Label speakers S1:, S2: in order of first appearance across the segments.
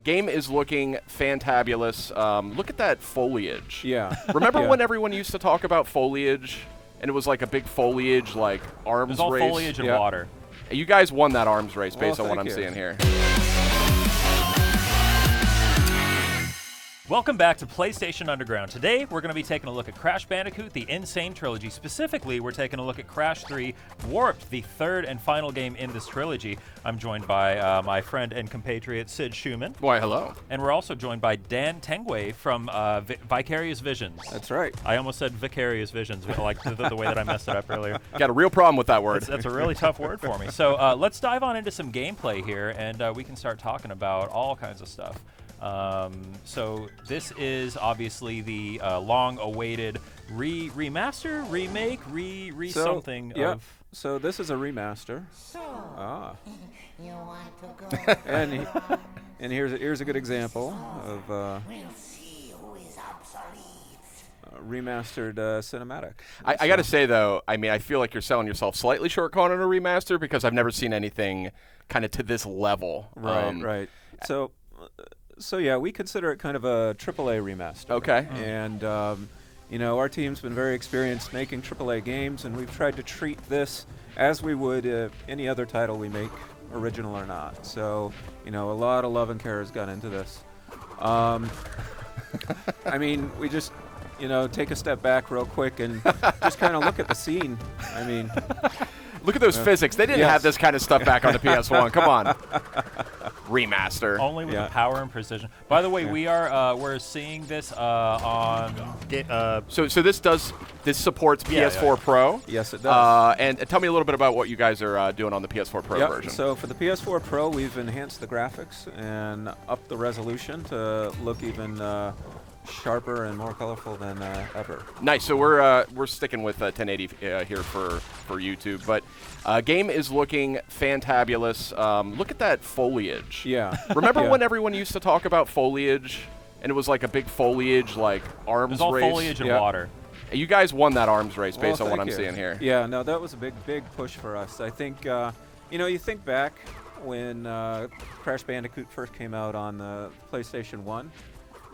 S1: Game is looking fantabulous. Look at that foliage.
S2: Yeah.
S1: Remember when everyone used to talk about foliage, and it was like a big foliage, like arms race?
S3: It was all foliage and water.
S1: You guys won that arms race based on what I'm
S2: you.
S1: seeing here.
S3: Welcome back to PlayStation Underground. Today, we're going to be taking a look at Crash Bandicoot, the Sane Trilogy. Specifically, we're taking a look at Crash 3 Warped, the third and final game in this trilogy. I'm joined by my friend and compatriot, Sid Schumann.
S1: Why, hello.
S3: And we're also joined by Dan Tengway from Vicarious Visions.
S2: That's right.
S3: I almost said Vicarious Visions, like the way that I messed it up earlier.
S1: Got a real problem with that word.
S3: That's a really tough word for me. So let's dive on into some gameplay here, and we can start talking about all kinds of stuff. So this is obviously the long-awaited remaster, remake, something of.
S2: So this is a remaster.
S4: You want to go?
S2: and here's a good example of
S4: We'll see who is obsolete.
S2: remastered cinematic.
S1: I got to say, though, I mean, I feel like you're selling yourself slightly short calling it a remaster because I've never seen anything kind of to this level.
S2: Right. So yeah, we consider it kind of a AAA remaster.
S1: Okay.
S2: And our team's been very experienced making AAA games, and we've tried to treat this as we would any other title we make, original or not. So a lot of love and care has gone into this. I mean, we just take a step back real quick and just kind of look at the scene. I mean,
S1: look at those physics. They didn't have this kind of stuff back on the PS1. Come on. Remaster.
S3: Only with the power and precision. By the way, we're seeing this on.
S1: So this supports PS4 Pro.
S2: Yes, it does.
S1: And tell me a little bit about what you guys are doing on the PS4 Pro version.
S2: So for the PS4 Pro, we've enhanced the graphics and upped the resolution to look even sharper and more colorful than ever.
S1: Nice. So we're sticking with 1080 here for YouTube, but game is looking fantabulous. Look at that foliage.
S2: Yeah.
S1: Remember when everyone used to talk about foliage, and it was like a big foliage, like arms race?
S3: It was all foliage and water.
S1: You guys won that arms race based on what I'm seeing here.
S2: Yeah. No, that was a big push for us. I think you think back when Crash Bandicoot first came out on the PlayStation 1.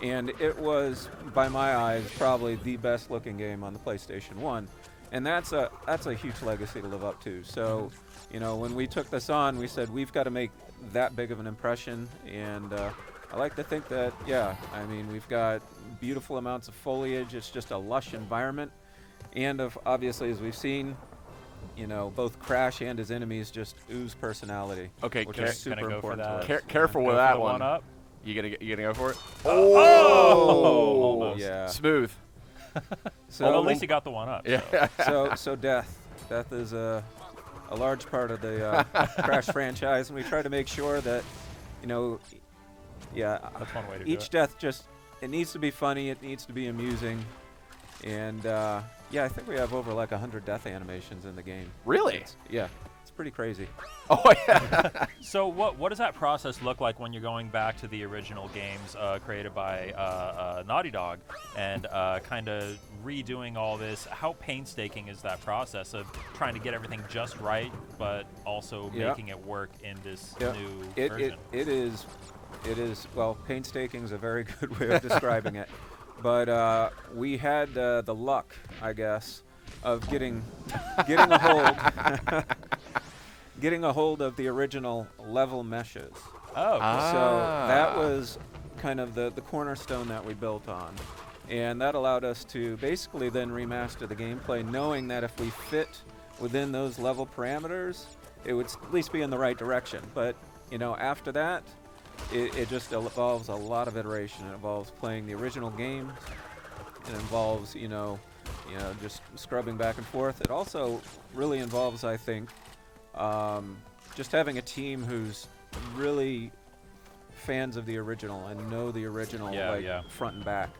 S2: And it was, by my eyes, probably the best looking game on the PlayStation 1. And that's a huge legacy to live up to. So, when we took this on, we said we've got to make that big of an impression. And I like to think that, we've got beautiful amounts of foliage. It's just a lush environment. And obviously, as we've seen, both Crash and his enemies just ooze personality.
S1: Okay,
S2: which is super important to us.
S1: Careful with that
S3: one. Up.
S1: You gonna go for it?
S3: Oh! Almost.
S2: Yeah.
S1: Smooth.
S3: Well, at least you got the one up.
S1: Yeah.
S2: So death is a large part of the Crash franchise, and we try to make sure that
S3: That's one way to do
S2: each
S3: it.
S2: death it needs to be funny, it needs to be amusing, and I think we have over like 100 death animations in the game.
S1: Really?
S2: It's pretty crazy.
S1: Oh yeah.
S3: So what does that process look like when you're going back to the original games created by Naughty Dog and kind of redoing all this? How painstaking is that process of trying to get everything just right, but also making it work in this new version?
S2: It is, well, painstaking is a very good way of describing it. But we had the luck, I guess, of getting a hold of the original level meshes.
S3: Oh,
S2: so that was kind of the cornerstone that we built on. And that allowed us to basically then remaster the gameplay, knowing that if we fit within those level parameters, it would at least be in the right direction. But, after that, it just involves a lot of iteration. It involves playing the original games. It involves, just scrubbing back and forth. It also really involves, I think, just having a team who's really fans of the original and know the original front and back.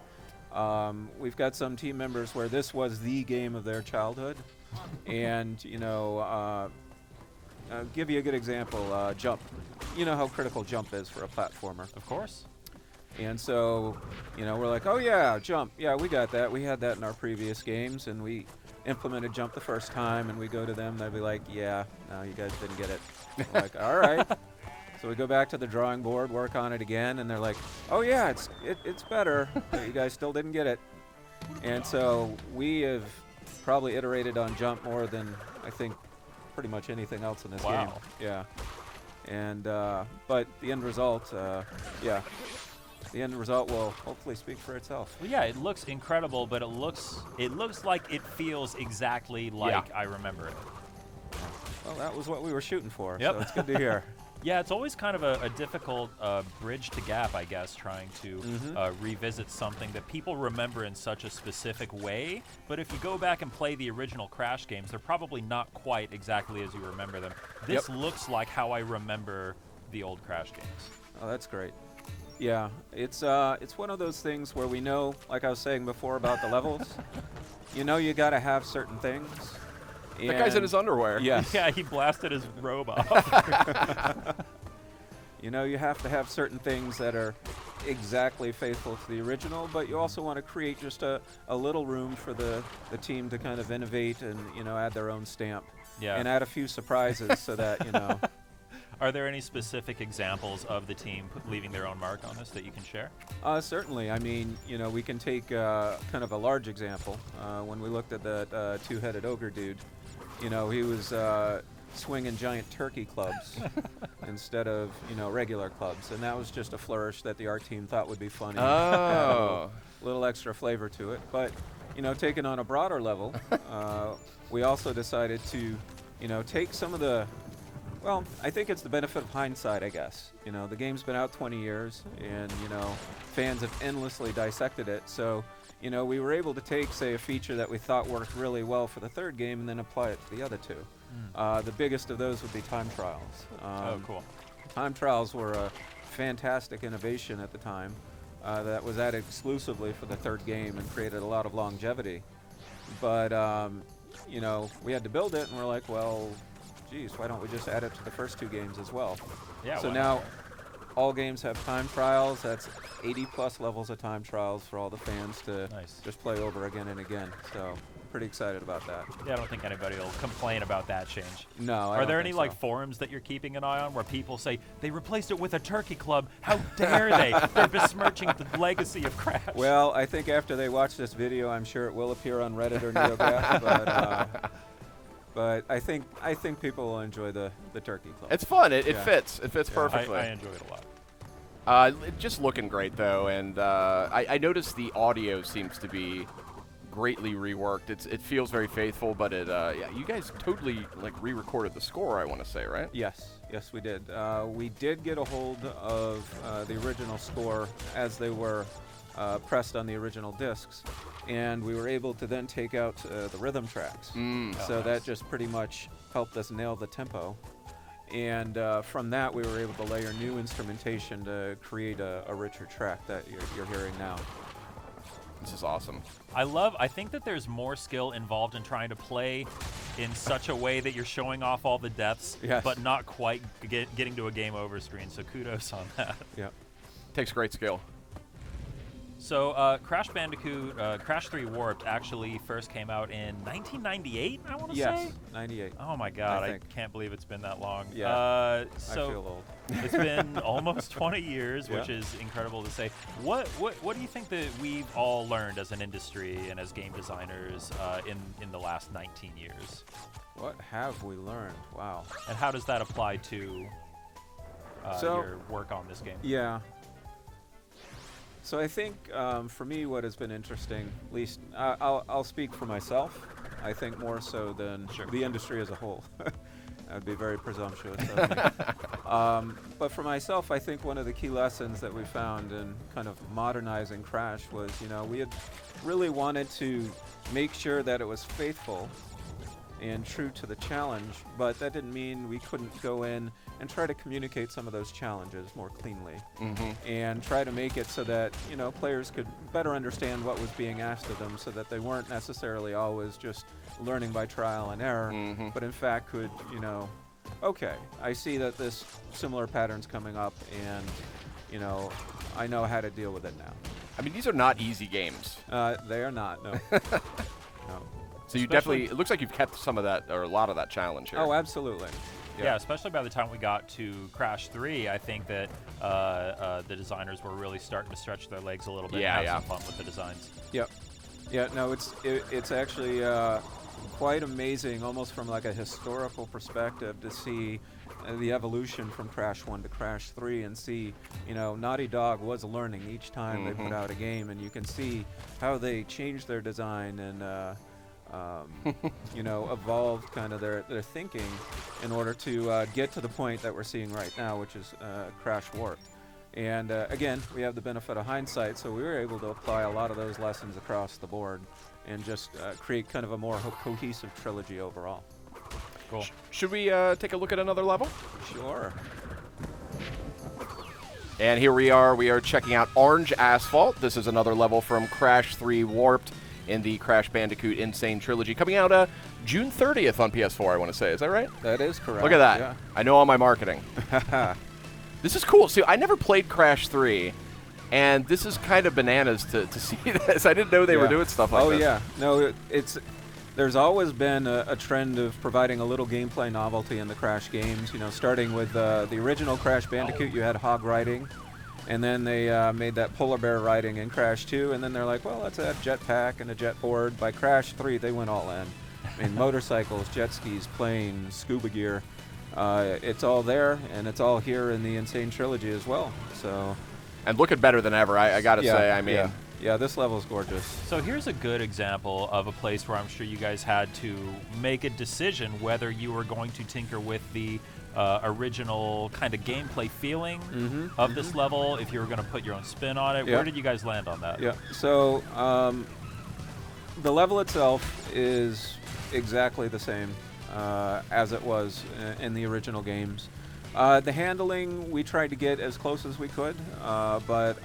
S2: We've got some team members where this was the game of their childhood, and I'll give you a good example. Jump. You know how critical jump is for a platformer.
S3: of course.
S2: And so, we're like, oh yeah, jump. Yeah, we got that. We had that in our previous games, and we implemented jump the first time, and we go to them, they'd be like, yeah, no, you guys didn't get it. I'm like, all right. So we go back to the drawing board, work on it again, and they're like, "Oh yeah, it's better, but you guys still didn't get it." And so we have probably iterated on jump more than I think pretty much anything else in this game.
S3: Wow.
S2: Yeah. And but the end result, yeah, the end result will hopefully speak for itself.
S3: Well, yeah, it looks incredible, but it looks like it feels exactly like I remember it.
S2: Well, that was what we were shooting for.
S3: Yep.
S2: So it's good to hear.
S3: Yeah, it's always kind of a difficult bridge to gap, I guess, trying to revisit something that people remember in such a specific way. But if you go back and play the original Crash games, they're probably not quite exactly as you remember them. This looks like how I remember the old Crash games.
S2: Oh, that's great. Yeah, it's one of those things where we know, like I was saying before about the levels, you know you got to have certain things.
S1: That guy's in his underwear.
S2: Yes.
S3: Yeah, he blasted his robe off.
S2: You know, you have to have certain things that are exactly faithful to the original, but you also want to create just a little room for the team to kind of innovate and, you know, add their own stamp.
S3: Yeah.
S2: And add a few surprises so that, you know.
S3: Are there any specific examples of the team leaving their own mark on this that you can share?
S2: Certainly. I mean, you know, we can take kind of a large example. When we looked at that two-headed ogre dude, you know, he was swinging giant turkey clubs instead of, you know, regular clubs. And that was just a flourish that the art team thought would be funny.
S1: Oh.
S2: A little extra flavor to it. But, you know, taken on a broader level, we also decided to, you know, take some of the, well, I think it's the benefit of hindsight, I guess. You know, the game's been out 20 years, and, you know, fans have endlessly dissected it. So, you know, we were able to take, say, a feature that we thought worked really well for the third game and then apply it to the other two. The biggest of those would be time trials.
S3: Oh, cool.
S2: Time trials were a fantastic innovation at the time that was added exclusively for the third game and created a lot of longevity. But, you know, we had to build it, and we're like, well, geez, why don't we just add it to the first two games as well?
S3: Yeah.
S2: So now all games have time trials. That's 80+ levels of time trials for all the fans to just play over again and again. So pretty excited about that.
S3: Yeah, I don't think anybody will complain about that change.
S2: No,
S3: Are there any like forums that you're keeping an eye on where people say they replaced it with a turkey club? How dare they? They're besmirching the legacy of Crash.
S2: Well, I think after they watch this video, I'm sure it will appear on Reddit or NeoGAF, but I think people will enjoy the turkey club.
S1: It's fun. It fits. It fits perfectly.
S3: I enjoy it a lot.
S1: Just looking great though, and I noticed the audio seems to be greatly reworked. It feels very faithful, but yeah, you guys totally like re-recorded the score, I want to say, right?
S2: Yes, we did. We did get a hold of the original score as they were pressed on the original discs, and we were able to then take out the rhythm tracks. So that just pretty much helped us nail the tempo. And from that, we were able to layer new instrumentation to create a richer track that you're hearing now.
S1: This is awesome.
S3: I think that there's more skill involved in trying to play in such a way that you're showing off all the deaths, but not quite getting to a game over screen. So kudos on that.
S2: Yep.
S1: Takes great skill.
S3: So Crash Bandicoot, Crash 3 Warped actually first came out in 1998, I want to say?
S2: Yes, 98.
S3: Oh my god, I can't believe it's been that long.
S2: Yeah,
S3: so
S2: I feel old.
S3: It's been almost 20 years, which is incredible to say. What do you think that we've all learned as an industry and as game designers in the last 19 years?
S2: What have we learned? Wow.
S3: And how does that apply to your work on this game?
S2: Yeah. So I think for me what has been interesting, at least I'll speak for myself, I think more so than the industry as a whole. That would be very presumptuous of me. But for myself, I think one of the key lessons that we found in kind of modernizing Crash was, you know, we had really wanted to make sure that it was faithful and true to the challenge, but that didn't mean we couldn't go in and try to communicate some of those challenges more cleanly and try to make it so that, you know, players could better understand what was being asked of them so that they weren't necessarily always just learning by trial and error, but in fact could, you know, okay, I see that this similar pattern's coming up and, you know, I know how to deal with it now.
S1: I mean, these are not easy games.
S2: They are not, no. No.
S1: So you definitely, it looks like you've kept some of that, or a lot of that challenge here.
S2: Oh, absolutely.
S3: Yeah, especially by the time we got to Crash 3, I think that the designers were really starting to stretch their legs a little bit and have some fun with the designs.
S2: Yep. Yeah, no, it's actually quite amazing, almost from like a historical perspective, to see the evolution from Crash 1 to Crash 3 and see, Naughty Dog was learning each time they put out a game, and you can see how they changed their design and evolved kind of their thinking in order to get to the point that we're seeing right now, which is Crash Warped. And again, we have the benefit of hindsight, so we were able to apply a lot of those lessons across the board and just create kind of a more cohesive trilogy overall.
S3: Cool.
S1: Should we take a look at another level?
S2: Sure.
S1: And here we are. We are checking out Orange Asphault. This is another level from Crash 3 Warped in the Crash Bandicoot N Sane Trilogy, coming out June 30th on PS4, I want to say. Is that right?
S2: That is correct.
S1: Look at that.
S2: Yeah.
S1: I know all my marketing. This is cool. See, I never played Crash 3, and this is kind of bananas to see this. I didn't know they were doing stuff like this.
S2: Oh, yeah. No, there's always been a trend of providing a little gameplay novelty in the Crash games. Starting with the original Crash Bandicoot, you had hog riding, and then they made that polar bear riding in Crash 2, and then they're like, well, let's add jetpack and a jet board. By Crash 3, they went all in. I mean, motorcycles, jet skis, planes, scuba gear. It's all there, and it's all here in the Insane Trilogy as well. So,
S1: and looking better than ever, I gotta say. I mean,
S2: yeah, this level's gorgeous.
S3: So here's a good example of a place where I'm sure you guys had to make a decision whether you were going to tinker with the original kind of gameplay feeling of this level, if you were going to put your own spin on it. Where did you guys land on that?
S2: Yeah. So the level itself is exactly the same as it was in the original games. The handling, we tried to get as close as we could, but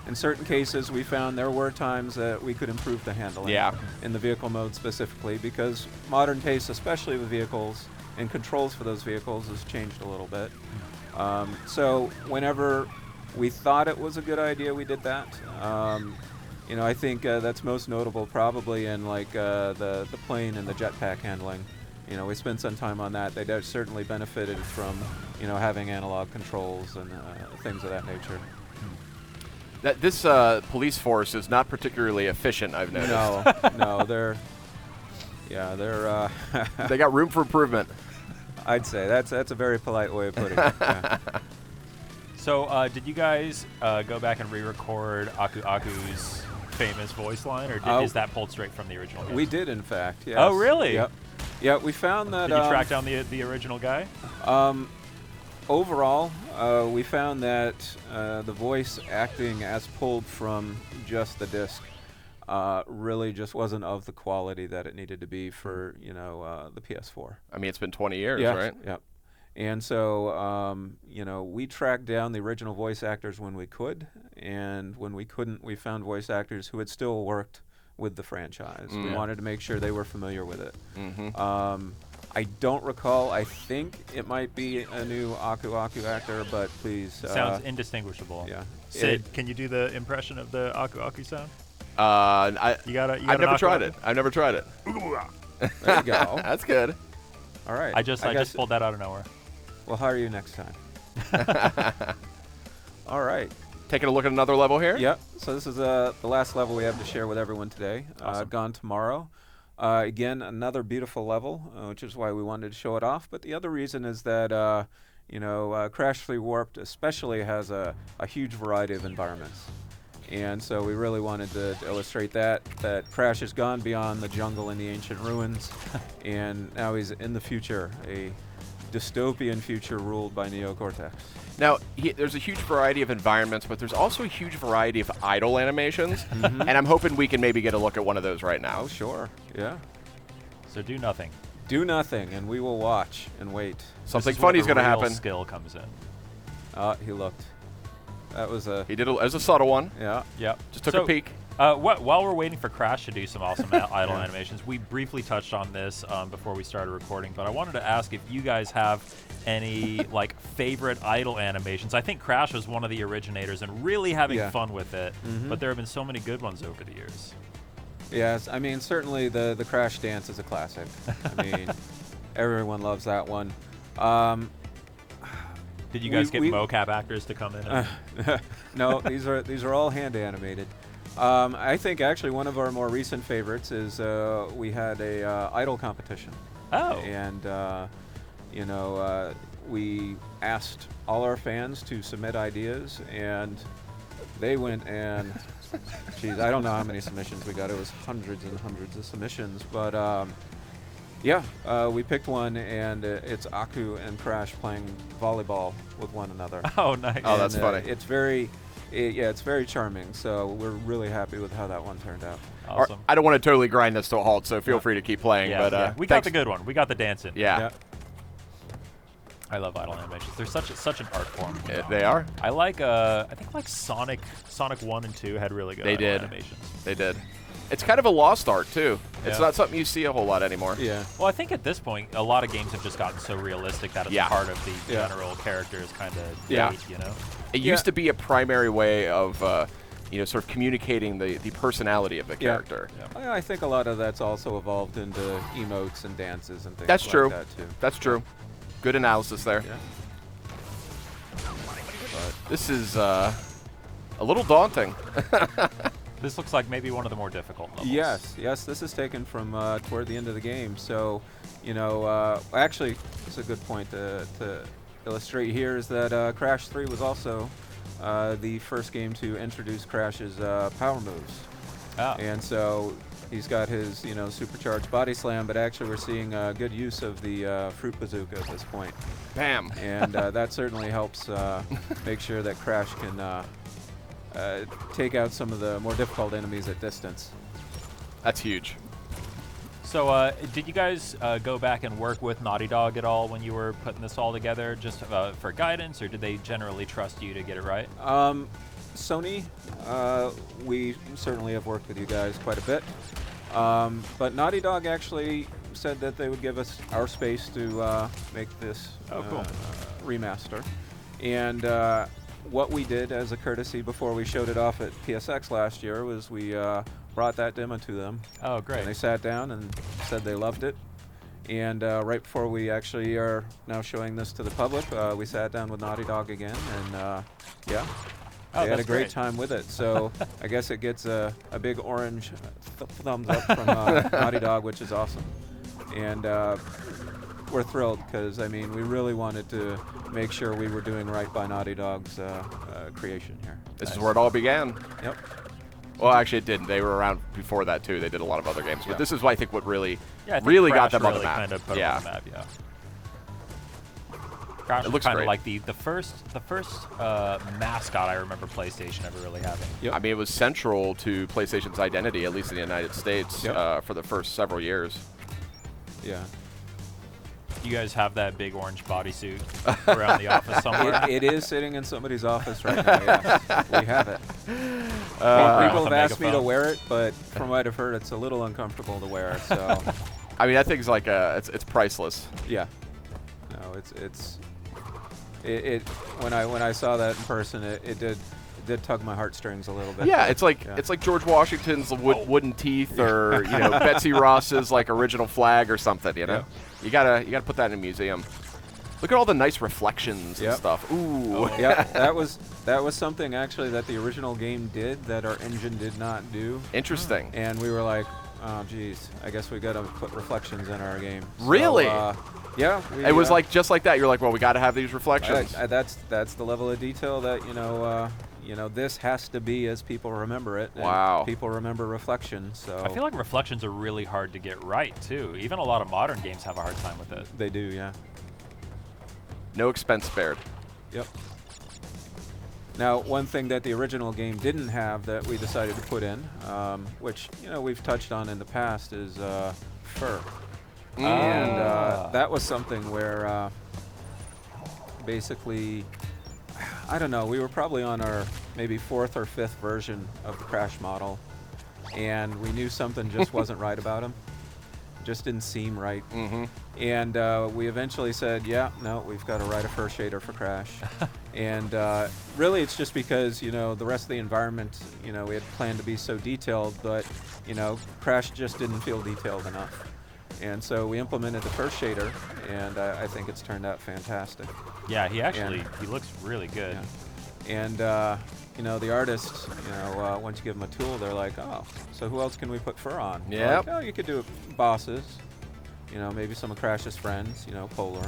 S2: in certain cases we found there were times that we could improve the handling in the vehicle mode specifically, because modern tastes, especially with vehicles and controls for those vehicles, has changed a little bit. So whenever we thought it was a good idea, we did that. I think that's most notable probably in like the plane and the jetpack handling. We spent some time on that. They certainly benefited from, having analog controls and things of that nature.
S1: This police force is not particularly efficient, I've noticed.
S2: No, they're
S1: they got room for improvement.
S2: I'd say that's a very polite way of putting it. Yeah.
S3: So, did you guys go back and re-record Aku Aku's famous voice line, or is that pulled straight from the original game?
S2: We did, in fact. Yes.
S3: Oh, really?
S2: Yep. Yeah, we found that.
S3: Did you track down the original guy?
S2: Overall, we found that the voice acting as pulled from just the disc really just wasn't of the quality that it needed to be for the PS4.
S1: I mean, it's been 20 years, right?
S2: Yep. And so we tracked down the original voice actors when we could, and when we couldn't, we found voice actors who had still worked with the franchise. We wanted to make sure they were familiar with it. I don't recall. I think it might be a new Aku Aku actor, but please.
S3: Sounds indistinguisable.
S2: Yeah.
S3: Sid, can you do the impression of the Aku Aku sound?
S1: I've never tried it. I've never tried it.
S2: There you go.
S1: That's good.
S2: All right.
S3: I just pulled that out of nowhere.
S2: We'll hire you next time. All right.
S1: Taking a look at another level here?
S2: Yep. So this is the last level we have to share with everyone today.
S3: Awesome.
S2: Gone Tomorrow. Again, another beautiful level, which is why we wanted to show it off. But the other reason is that, Crash 3 Warped especially has a huge variety of environments. And so we really wanted to illustrate that Crash has gone beyond the jungle and the ancient ruins, and now he's in the future, a dystopian future ruled by Neocortex.
S1: Now, there's a huge variety of environments, but there's also a huge variety of idle animations, and I'm hoping we can maybe get a look at one of those right now.
S2: Oh, sure. Yeah.
S3: So do nothing.
S2: Do nothing, and we will watch and wait.
S1: Something funny's going to happen.
S3: Skill comes in.
S2: He looked. That was a...
S1: He did as a subtle one.
S2: Yeah.
S3: Yep.
S1: Just took a peek.
S3: While we're waiting for Crash to do some awesome idle animations, we briefly touched on this before we started recording, but I wanted to ask if you guys have any favorite idle animations. I think Crash was one of the originators and really having fun with it, but there have been so many good ones over the years.
S2: Yes, I mean, certainly the Crash dance is a classic. I mean, everyone loves that one.
S3: Did you guys get
S2: we-
S3: mocap actors to come in? And
S2: No, these are all hand animated. I think actually one of our more recent favorites is we had a idol competition.
S3: oh,
S2: And we asked all our fans to submit ideas, and they went and, geez, I don't know how many submissions we got. It was hundreds and hundreds of submissions, but yeah, we picked one, and it's Aku and Crash playing volleyball with one another.
S3: oh, nice.
S1: Oh, that's
S2: And,
S1: funny.
S2: It's very, it's very charming. So we're really happy with how that one turned out.
S3: Awesome.
S1: I don't want to totally grind this to a halt, so feel free to keep playing.
S3: Yeah,
S1: but
S3: we got
S1: thanks.
S3: the good one. We got the dancing.
S1: Yeah,
S3: I love idle animations. They're such an art form.
S1: they are.
S3: I like I think like Sonic 1 and 2 had really good
S1: They
S3: idle
S1: did.
S3: animations.
S1: They did. It's kind of a lost art too. It's
S3: Yeah.
S1: not something you see a whole lot anymore.
S2: Yeah.
S3: Well, I think at this point, a lot of games have just gotten so realistic that it's
S1: Yeah.
S3: part of the
S2: Yeah.
S3: general character's kind of
S1: Yeah.
S3: you know?
S1: It used to be a primary way of, sort of communicating the personality of the character.
S2: I think a lot of that's also evolved into emotes and dances and things
S1: That's
S2: like
S1: true.
S2: that too.
S1: That's true. Good analysis there.
S2: Yeah.
S1: This is a little daunting.
S3: This looks like maybe one of the more difficult levels.
S2: Yes, this is taken from toward the end of the game. So, actually, it's a good point to illustrate here is that Crash 3 was also the first game to introduce Crash's power moves.
S3: Ah.
S2: And so he's got his, supercharged body slam, but actually we're seeing good use of the fruit bazooka at this point.
S1: Bam.
S2: And that certainly helps make sure that Crash can take out some of the more difficult enemies at distance.
S1: That's huge.
S3: So, did you guys go back and work with Naughty Dog at all when you were putting this all together, just for guidance, or did they generally trust you to get it right?
S2: Sony, we certainly have worked with you guys quite a bit. But Naughty Dog actually said that they would give us our space to make this
S3: cool.
S2: remaster. And what we did as a courtesy before we showed it off at PSX last year was we brought that demo to them.
S3: Oh, great.
S2: And they sat down and said they loved it. And right before we actually are now showing this to the public, we sat down with Naughty Dog again, and yeah,
S3: Oh,
S2: they had a
S3: that's
S2: great
S3: great.
S2: time with it. So I guess it gets a big orange thumbs up from Naughty Dog, which is awesome. And we're thrilled because, I mean, we really wanted to make sure we were doing right by Naughty Dog's creation here.
S1: This is where it all began.
S2: Yep.
S1: Well, actually, it didn't. They were around before that too. They did a lot of other games, but
S2: Yeah.
S1: this is, I think, what really,
S3: Yeah, I think
S1: really
S3: Crash
S1: got them on the
S3: really
S1: map.
S3: Kind of put
S1: Yeah.
S3: them on the map, yeah. Crash
S1: It looks
S3: kind
S1: great.
S3: of like the first mascot I remember PlayStation ever really having.
S2: Yep.
S1: I mean, it was central to PlayStation's identity, at least in the United States,
S2: Yep.
S1: for the first several years.
S2: Yeah.
S3: You guys have that big orange bodysuit around the office somewhere?
S2: It is sitting in somebody's office right now, yes. We have it.
S3: With
S2: People
S3: a
S2: have asked me to
S3: megaphone.
S2: wear it, but from what I've heard, it's a little uncomfortable to wear. So,
S1: I mean, that thing's like it's priceless.
S2: yeah, no, it. When I saw that in person, it did tug my heartstrings a little bit.
S1: Yeah, it's like
S2: Yeah.
S1: it's like George Washington's wooden teeth, or Betsy Ross's like original flag or something.
S2: Yeah.
S1: You gotta put that in a museum. Look at all the nice reflections and
S2: Yep.
S1: stuff. Ooh.
S2: Yeah, that was something actually that the original game did that our engine did not do,
S1: Interesting.
S2: and we were like, oh geez, I guess we got to put reflections in our game. So,
S1: Really?
S2: yeah.
S1: It was like just like that. You're like, well, we got to have these reflections.
S2: That's the level of detail that this has to be as people remember it. And
S1: Wow.
S2: people remember reflection, so
S3: I feel like reflections are really hard to get right, too. Even a lot of modern games have a hard time with it.
S2: they do, yeah.
S1: No expense spared.
S2: Yep. Now, one thing that the original game didn't have that we decided to put in, which we've touched on in the past, is fur. And that was something where basically, I don't know, we were probably on our maybe 4th or 5th version of the Crash model, and we knew something just wasn't right about him. Just didn't seem right.
S1: Mm-hmm.
S2: And we eventually said, yeah, no, we've got to write a fur shader for Crash. And really it's just because, the rest of the environment, we had planned to be so detailed, but, Crash just didn't feel detailed enough. And so we implemented the first shader, and I think it's turned out fantastic.
S3: Yeah, he looks really good.
S2: Yeah. And the artists, once you give them a tool, they're like, oh, so who else can we put fur on?
S1: Yeah.
S2: Like, oh, you could do bosses, maybe some of Crash's friends, Polar.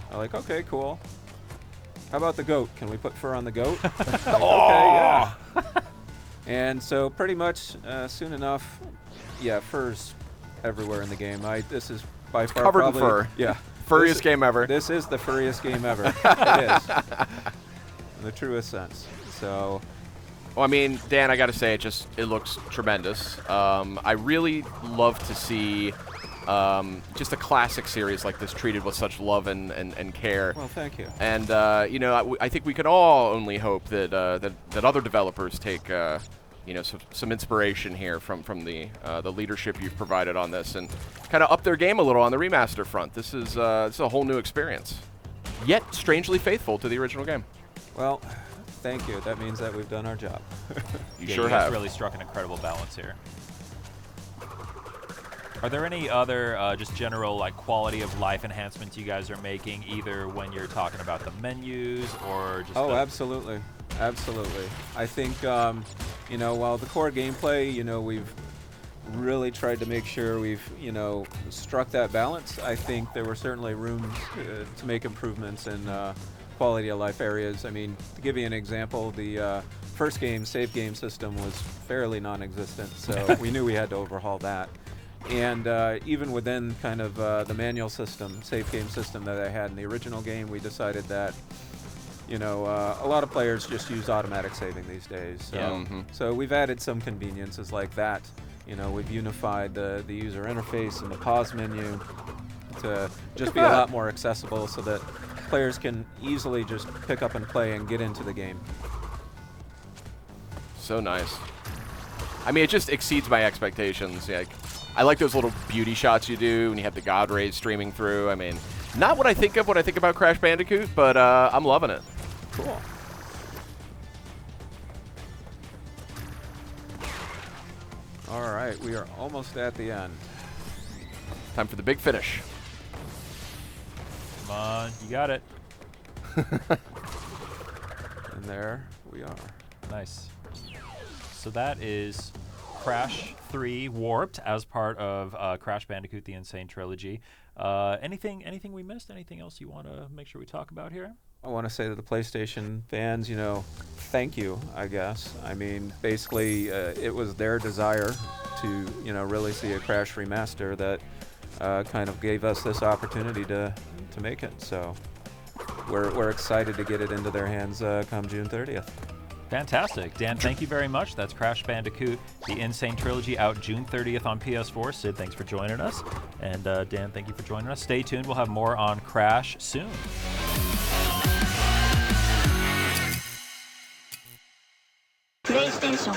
S2: They're like, okay, cool. How about the goat? Can we put fur on the goat? Like, okay, yeah. And so pretty much soon enough, fur's everywhere in the game. This is by far
S1: covered in
S2: probably,
S1: fur.
S2: Yeah.
S1: Furriest game ever.
S2: This is the furriest game ever. It is. In the truest sense. So.
S1: Well, I mean, Dan, I got to say, it looks tremendous. I really love to see just a classic series like this treated with such love and care.
S2: Well, thank you.
S1: And I think we can all only hope that that other developers take some inspiration here from the leadership you've provided on this and kind of up their game a little on the remaster front. This is a whole new experience, yet strangely faithful to the original game.
S2: Well, thank you. That means that we've done our job.
S1: You
S3: Yeah,
S1: sure
S3: you guys
S1: have.
S3: really struck an incredible balance here. Are there any other just general quality of life enhancements you guys are making, either when you're talking about the menus or just?
S2: Oh, absolutely, absolutely. I think while the core gameplay, we've really tried to make sure we've struck that balance. I think there were certainly room to make improvements in quality of life areas. I mean, to give you an example, the first game save game system was fairly non-existent, so we knew we had to overhaul that. And even within kind of the manual system, save game system that I had in the original game, we decided that a lot of players just use automatic saving these days. So, so we've added some conveniences like that. We've unified the user interface and the pause menu to just be a lot more accessible so that players can easily just pick up and play and get into the game.
S1: So nice. I mean, it just exceeds my expectations. I like those little beauty shots you do when you have the God rays streaming through. I mean, not what I think of when I think about Crash Bandicoot, but I'm loving it.
S2: Cool. All right, we are almost at the end.
S1: Time for the big finish.
S3: Come on, you got it.
S2: And there we are.
S3: Nice. So that is Crash 3 Warped as part of Crash Bandicoot the Insane Trilogy. Anything we missed? Anything else you want to make sure we talk about here?
S2: I want to say to the PlayStation fans, thank you, I guess. I mean, basically, it was their desire to, really see a Crash remaster that kind of gave us this opportunity to make it. So we're excited to get it into their hands come June 30th.
S3: Fantastic. Dan, thank you very much. That's Crash Bandicoot, the Insane Trilogy, out June 30th on PS4. Sid, thanks for joining us. And Dan, thank you for joining us. Stay tuned. We'll have more on Crash soon.
S5: PlayStation